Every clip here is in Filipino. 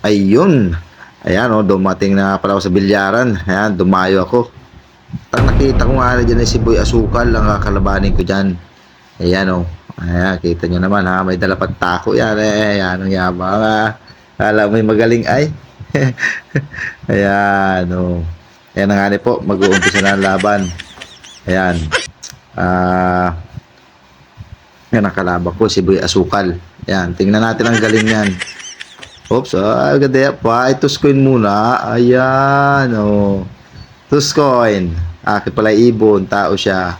Ayun. Ayan, oh, dumating na pala ako sa bilyaran. Ayan, dumayo ako. Ang nakita ko nga dyan ay si Boy Asukal ang kakalabanin ko dyan. Ayan, oh. Ayan, kita nyo naman ha. May dalapat tako yan eh. Ayan, ang yabang ha. Kala mo magaling ay. Ayan, oh. Ayan na nga po. Mag-uumpisa na ang laban. Ayan. Yan ang kalaban ko, si Boy Asukal. Ayan, tingnan natin ang galing yan. Oops, ganda pa. Tuscoin muna. Ayan, oh. Tuscoin. Akin pala ibon. Tao siya.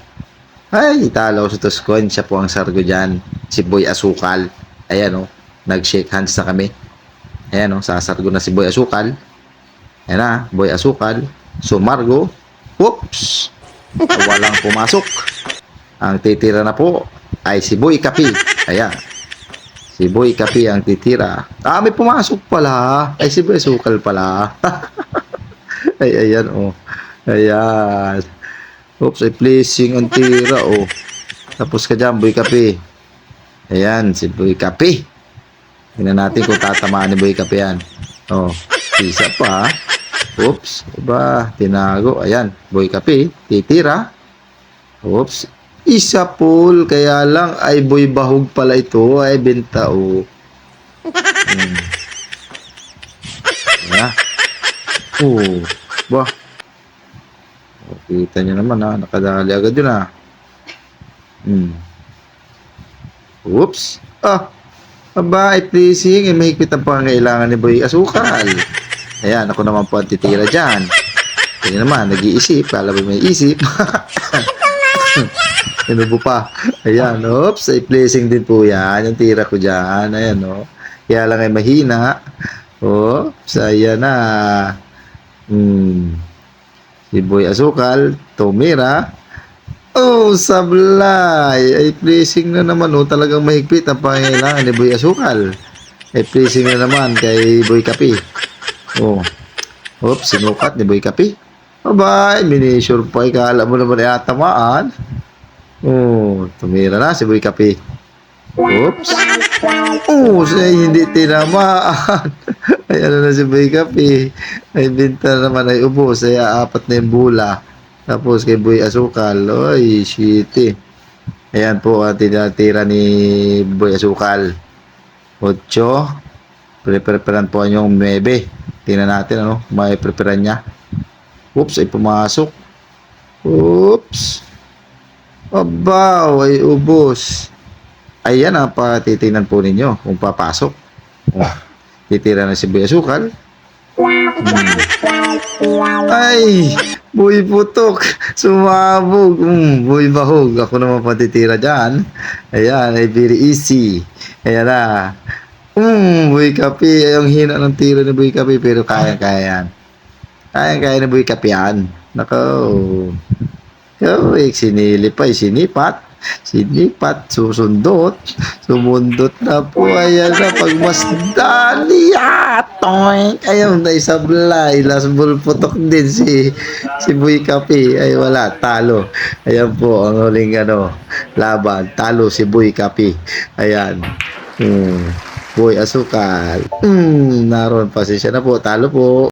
Ay, italo sa Tuscoin. Siya po ang sargo dyan. Si Boy Asukal. Ayan, oh. Nag-shake hands na kami. Ayan, oh. Sasargo na si Boy Asukal. Ayan na, Boy Asukal. Sumargo. Oops. Walang pumasok. Ang titira na po ay si Boy Kapi. Ayan. Si Boy Kapi ang titira. May pumasok pala. Ay, si Boy Asukal pala. Ay, ayan, oh. Ayan. Oops, ay placing ang tira, oh. Tapos ka dyan, Boy Kapi. Ayan, si Boy Kapi. Tingnan natin kung tatamaan ni Boy Kapi yan. Oh, isa pa. Oops, iba, tinago. Ayan, Boy Kapi, titira. Oops, isa pool. Kaya lang, ay Boy Bahog pala ito. Ay, benta, oh. Ayan. Oh, bah. Kita nyo naman ha, nakadali agad yun ha. Oops. Aba, ay pleasing, mahigpit ang pangailangan ni Boy Asukal. Ayan, ako naman po ang titira dyan. Kaya naman, nag-iisip, kala mo may isip. Inubo pa. Ayan, oops, ay pleasing din po yan, yung tira ko dyan. Ayan, no. Kaya lang ay mahina. Oops, ayan na. Si Boy Asukal, tumira. Oh, sablay. Ay, pleasing na naman. Oh, talagang mahigpit ang pangailangan ni Boy Asukal. Ay, pleasing na naman kay Boy Kapi. Oh. Oops, sinukat ni Boy Kapi. Bye-bye. Minisure pa. Ikala mo naman ay atamaan. Oh, tumira na si Boy Kapi. Oops. Oh, siya hindi tinamaan. Ay, ano na si Boy Kapi. Ay, binta naman ay ubos. Ay, apat na yung bula. Tapos kay Boy Asukal. Ay, shit eh. Ayan po ang tinatira ni Boy Asukal. 8. Preparan po yung 9. Tingnan natin ano. May preparan niya. Oops, ay pumasok. Oops. Abaw, ay ubos. Ayan ang patitingnan po ninyo kung papasok. Oh, titira na si Boy Asukal. Ay, Boy Putok. Sumabog. Boy Bahog. Ako naman patitira dyan. Ayan, ay very easy. Ayan na. Boy Kapi. Ay, ang hina ng tira ni Boy Kapi. Pero kaya-kaya yan. Kaya-kaya ni Boy Kapi yan. Nako. Sinilip pa. Sinipat. Sinipat, susundot, sumundot na po. Ayan na, pagmasdali. Toink! Ayun, naisablay. Last ball putok din si Boy Kapi. Ay, wala, talo. Ayan po, ang huling laban. Talo si Boy Kapi. Ayan. Boy Asukal. Naroon, pasensya na po. Talo po.